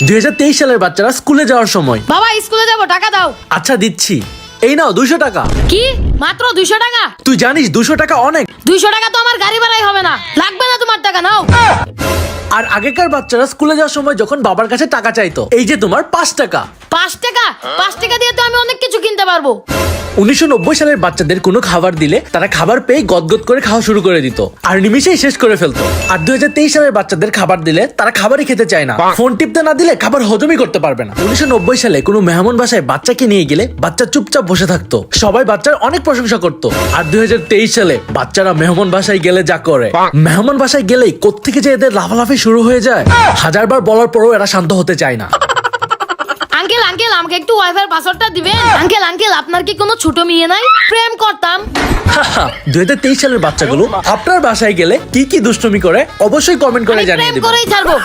2023 সালের বাচ্চারা স্কুলে যাওয়ার সময়। বাবা স্কুলে যাব, টাকা দাও। আচ্ছা দিচ্ছি, এই নাও 200 টাকা। কি মাত্র 200 টাকা? তুই জানিস 200 টাকা অনেক। 200 টাকা তো আমার গাড়ি ভাড়াই হবে না, লাগবে না তোমার টাকা, নাও। আর আগেকার বাচ্চারা স্কুলে যাওয়ার সময় যখন বাবার কাছে টাকা চাইতো, এই যে তোমার 5 টাকা। 5 টাকা? 5 টাকা দিয়ে তো আমি অনেক কিছু কিনতে পারবো। 1990 সালের বাচ্চাদের কোনো খাবার দিলে তারা খাবার পেয়ে গদগদ করে খাওয়া শুরু করে দিত আর নিমিশেই শেষ করে ফেলতো। আর 2023 সালের বাচ্চাদের খাবার দিলে তারা খাবারই খেতে চায় না, ফোন টিপতে না দিলে খাবার হজমই করতে পারবে না। 1990 সালে কোনো মেহমান বাসায় বাচ্চাকে নিয়ে গেলে বাচ্চা চুপচাপ বসে থাকতো, সবাই বাচ্চার অনেক প্রশংসা করতো। আর 2023 সালে বাচ্চারা মেহমান বাসায় গেলে যা করে, মেহমান বাসায় গেলেই কোত্থেকে যে এদের লাফালাফি শুরু হয়ে যায়, হাজারবার বলার পরও এরা শান্ত হতে চায় না। আঙ্কেল আঙ্কেল আমাকে একটু ওয়াইফাই পাসওয়ার্ডটা দিবেন। আঙ্কেল আঙ্কেল আপনার কি কোনো ছোট মেয়ে নাই? প্রেম করতাম। 2023 সালের বাচ্চাগুলো আপনার বাসায় গেলে কি কি দুষ্টুমি করে অবশ্যই কমেন্ট করে আমি জানিয়ে প্রেম দিবেন। করেই ছাড়বো।